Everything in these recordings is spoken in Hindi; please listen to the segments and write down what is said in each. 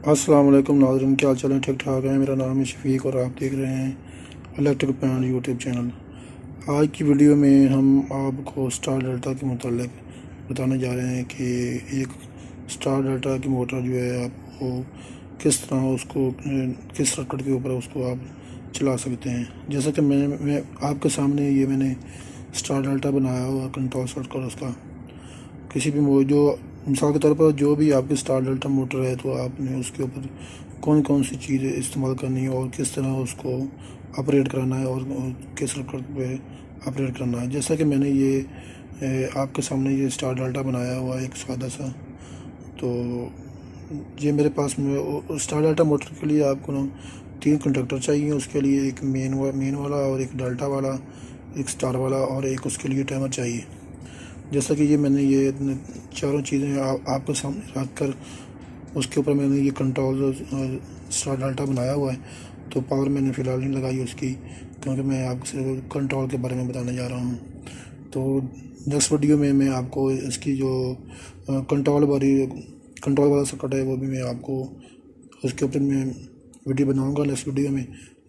अस्सलाम वालेकुम नाज़रीन, क्या हाल चाल है? ठीक ठाक है। मेरा नाम है शफीक और आप देख रहे हैं इलेक्ट्रिक पैन यूट्यूब चैनल। आज की वीडियो में हम आपको स्टार डाटा के मुतालिक बताने जा रहे हैं कि एक स्टार डाटा की मोटर जो है आपको किस तरह उसको किस सर्किट के ऊपर उसको आप चला सकते हैं। जैसा कि मैं आपके सामने मैंने स्टार डाटा बनाया हुआ कंट्रोल सर्किट उसका किसी भी जो मिसाल के तौर पर जो भी आपकी स्टार डेल्टा मोटर है तो आपने उसके ऊपर कौन कौन सी चीज़ें इस्तेमाल करनी है और किस तरह उसको ऑपरेट कराना है और किस सर्किट पे ऑपरेट करना है। जैसा कि मैंने आपके सामने ये स्टार डेल्टा बनाया हुआ है एक सादा सा, तो ये मेरे पास में स्टार डेल्टा मोटर के लिए आपको ना 3 कंडक्टर चाहिए। उसके लिए एक मेन वाला और एक डेल्टा वाला, एक स्टार वाला और एक उसके लिए टाइमर चाहिए। जैसा कि मैंने चारों चीज़ें आपके सामने रख कर उसके ऊपर मैंने ये कंट्रोल स्टार डाटा बनाया हुआ है। तो पावर मैंने फ़िलहाल नहीं लगाई उसकी, क्योंकि मैं आपसे कंट्रोल के बारे में बताने जा रहा हूँ। तो नेक्स्ट वीडियो में मैं आपको इसकी जो कंट्रोल वाला सर्किट है वो भी मैं आपको उसके ऊपर मैं वीडियो बनाऊँगा नेक्स्ट वीडियो में।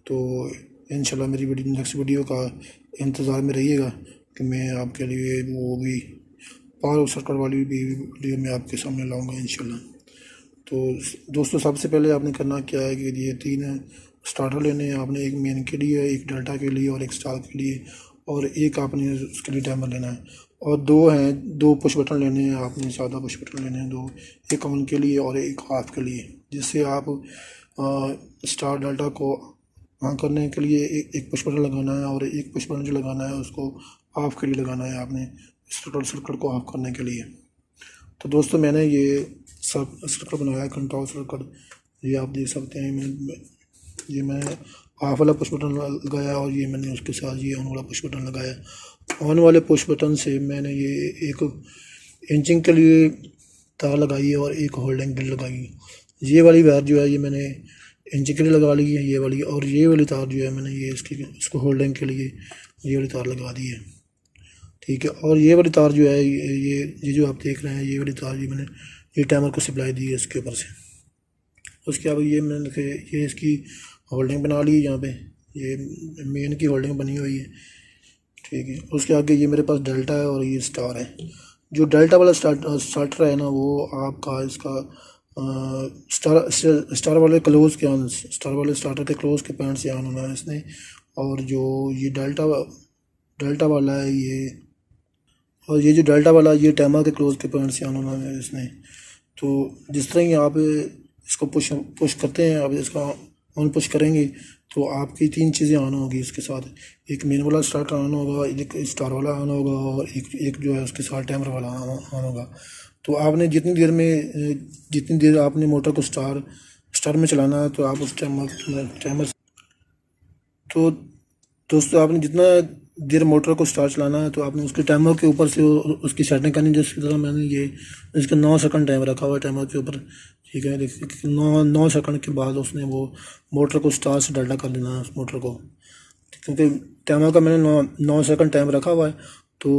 तो इंशाल्लाह मेरी नेक्स्ट वीडियो का इंतज़ार में रहिएगा कि मैं आपके लिए वो भी पावर सर्किट वाली भी वीडियो मैं आपके सामने लाऊंगा इंशाल्लाह। तो दोस्तों, सबसे पहले आपने करना क्या है कि ये 3 स्टार्टर लेने हैं आपने, एक मेन के लिए, एक डेल्टा के लिए और एक स्टार के लिए, और एक आपने उसके लिए टाइमर लेना है। और 2 पुश बटन लेने हैं आपने, सादा पुश बटन लेने हैं 2, एक ऑन के लिए और एक ऑफ के लिए, जिससे आप स्टार डेल्टा को ऑन करने के लिए एक पुश बटन लगाना है और एक पुश बटन जो लगाना है उसको ऑफ के लिए लगाना है आपने सर्किट को ऑफ करने के लिए। तो दोस्तों, मैंने ये सब सर्किट बनाया है कंट्रोल सर्किट, ये आप देख सकते हैं। मैंने ऑफ वाला पुश बटन लगाया और ये मैंने उसके साथ ये ऑन वाला पुश बटन लगाया। ऑन वाले पुश बटन से मैंने ये एक इंचिंग के लिए तार लगाई है और एक होल्डिंग के लिए लगाई है। ये वाली वायर जो है ये मैंने इंचिंग के लिए लगा ली है ये वाली, और ये वाली तार जो है मैंने इसको होल्डिंग के लिए ये वाली तार लगा दी है, ठीक है। और ये वाली तार जो है ये जो आप देख रहे हैं ये वाली तार मैंने ये टाइमर को सप्लाई दी है इसके ऊपर से। उसके बाद मैंने ये इसकी होल्डिंग बना ली है, यहाँ पे ये मेन की होल्डिंग बनी हुई है, ठीक है। उसके आगे ये मेरे पास डेल्टा है और ये स्टार है। जो डेल्टा वाला स्टार्टर है ना वो आपका इसका स्टार वाले स्टार्टर के क्लोज के पॉइंट से ऑन होना है इसने। और जो ये डेल्टा वाला है ये डेल्टा वाला ये टाइमर के क्लोज के पॉइंट से ऑन होना है इसने। तो जिस तरह ही आप इसको पुश करते हैं, आप इसका ऑन पुश करेंगे तो आपकी 3 चीज़ें ऑन होगी इसके साथ। एक मेन वाला स्टार्टर ऑन होगा, एक स्टार वाला ऑन होगा और एक जो है उसके साथ टाइमर वाला ऑन होगा। तो आपने जितनी देर आपने मोटर को स्टार में चलाना है तो आप उस टाइमर तो दोस्तों, आपने जितना देर मोटर को स्टार चलाना है तो आपने उसके टाइमर के ऊपर से उसकी सेटिंग करनी है। जिसकी तरह मैंने इसका 9 सेकंड टाइम रखा हुआ है टाइमर के ऊपर, ठीक है। देखिए 9 सेकंड के बाद उसने वो मोटर को स्टार से डेल्टा कर देना है उस मोटर को, क्योंकि टाइमर का मैंने 9 सेकंड टाइम रखा हुआ है। तो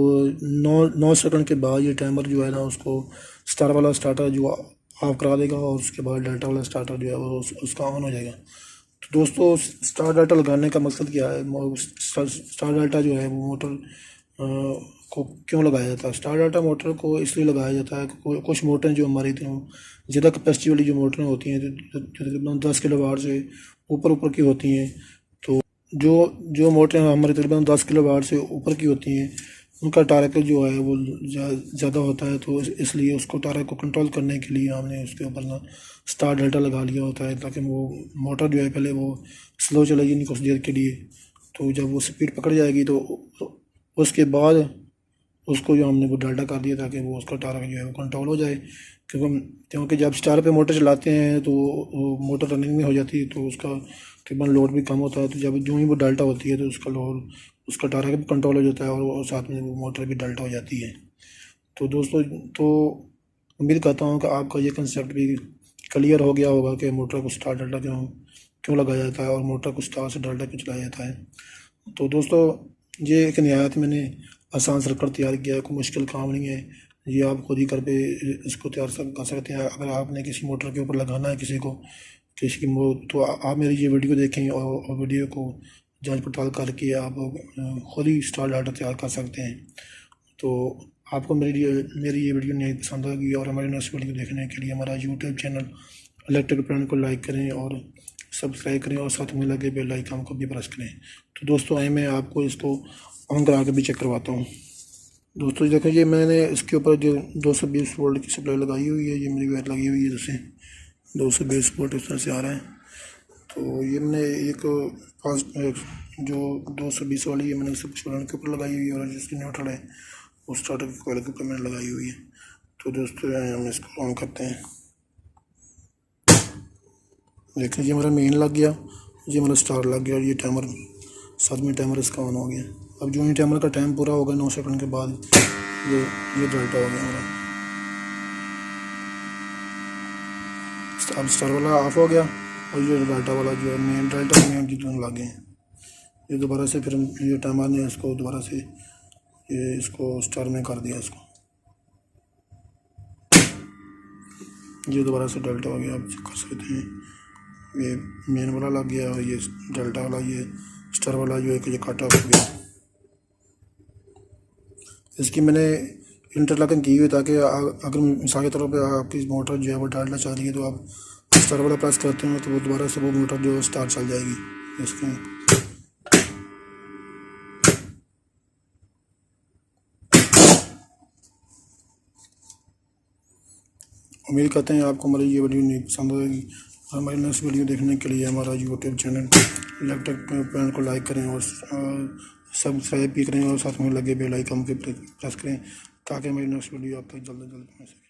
9 सेकंड के बाद ये टाइमर जो है ना उसको स्टार वाला स्टार्टर जो ऑफ करा देगा और उसके बाद डेल्टा वाला स्टार्टर जो है वो उसका ऑन हो जाएगा। तो दोस्तों, स्टार डाटा लगाने का मकसद क्या है? स्टार डाटा जो है वो मोटर को क्यों लगाया जाता है? स्टार डाटा मोटर को इसलिए लगाया जाता है कि कुछ मोटरें जो हमारी ज़्यादा कैपेसिटी वाली जो मोटरें होती हैं जो तकरीबन 10 किलोवाट से ऊपर की होती हैं, तो जो मोटरें हमारी तकरीबन 10 किलोवाट से ऊपर की होती हैं उनका टारक जो है वो ज़्यादा होता है। तो इसलिए उसको टारक को कंट्रोल करने के लिए हमने उसके ऊपर ना स्टार डेल्टा लगा लिया होता है, ताकि वो मोटर जो है पहले वो स्लो चलेगी नहीं कुछ देर के लिए। तो जब वो स्पीड पकड़ जाएगी तो उसके बाद उसको जो हमने वो डेल्टा कर दिया ताकि वो उसका टारक जो है वो कंट्रोल हो जाए। क्योंकि जब स्टार पे मोटर चलाते हैं तो मोटर रनिंग में हो जाती है तो उसका तकरीबन लोड भी कम होता है। तो जब जो ही वो डेल्टा होती है तो उसका टारक भी कंट्रोल हो जाता है और साथ में वो मोटर भी डेल्टा हो जाती है। तो दोस्तों, तो उम्मीद करता हूँ कि आपका ये कंसेप्ट भी क्लियर हो गया होगा कि मोटर को स्टार डेल्टा क्यों लगाया जाता है और मोटर को स्टार से डेल्टा क्यों चलाया जाता है। तो दोस्तों, ये एक नहायत मैंने आसान सर्किट तैयार किया है, कोई मुश्किल काम नहीं है। ये आप खुद ही घर पे इसको तैयार कर सकते हैं। अगर आपने किसी मोटर के ऊपर लगाना है किसी की तो आप मेरी ये वीडियो देखें और वीडियो को जांच पड़ताल करके आप खुद ही स्टार्टर तैयार कर सकते हैं। तो आपको मेरी ये वीडियो नहीं पसंद आएगी और हमारी नेक्स्ट वीडियो देखने के लिए हमारा यूट्यूब चैनल इलेक्ट्रिक प्लांट को लाइक करें और सब्सक्राइब करें और साथ में लगे बेल आइकन को भी प्रेस करें। तो दोस्तों आए मैं आपको इसको ऑन करा के भी चेक करवाता हूँ। दोस्तों देखो ये मैंने इसके ऊपर जो 220 वोल्ट की सप्लाई लगाई हुई है, ये मेरी वायर लगी हुई है जैसे 220 वोल्ट इस तरह से आ रहा है। तो ये मैंने एक जो 220 वाली है मैंने सब प्लांट के ऊपर लगाई हुई है और जिसकी न्यूट्रल है उस स्टार्टर की कॉइल के ऊपर मैंने लगाई हुई है। तो दोस्तों हम इसको ऑन करते हैं। देखिए ये मेरा मेन लग गया, ये मेरा स्टार लग गया और ये टाइमर साथ में टाइमर इसका ऑन हो गया। अब जो ही टाइमर का टाइम पूरा होगा 9 सेकंड के बाद ये डाल्टा हो गया मेरा। अब स्टार वाला ऑफ हो गया और ये डाल्टा वाला जो है मेन डाल्टा मेन की दोनों लग गए हैं। ये दोबारा से फिर ये टाइमर ने इसको दोबारा से ये इसको स्टार में कर दिया इसको, ये दोबारा से डाल्टा हो गया। आप चेक कर सकते हैं ये मेन वाला लग गया और ये डाल्टा वाला ये स्टार वाला जो है कि ये काटा हो गया। इसकी मैंने इंटरलॉकिंग की हुई ताकि अगर मिसाल के तौर पे आपकी मोटर जो है वो डाल्टा चल रही है तो आप स्टार वाला प्रेस करते हैं तो वो दोबारा से वो मोटर जो स्टार्ट चल जाएगी इसकी। उम्मीद करते हैं आपको हमारी ये वीडियो नहीं पसंद आएगी। हमारी नेक्स्ट वीडियो देखने के लिए हमारा यूट्यूब चैनल इलेक्ट्रिक प्लांट को लाइक करें और सब्सक्राइब भी करें और साथ में लगे बेल आइकन के प्रेस करें ताकि हमारी नेक्स्ट वीडियो आप तक जल्द से जल्द पहुँच सके।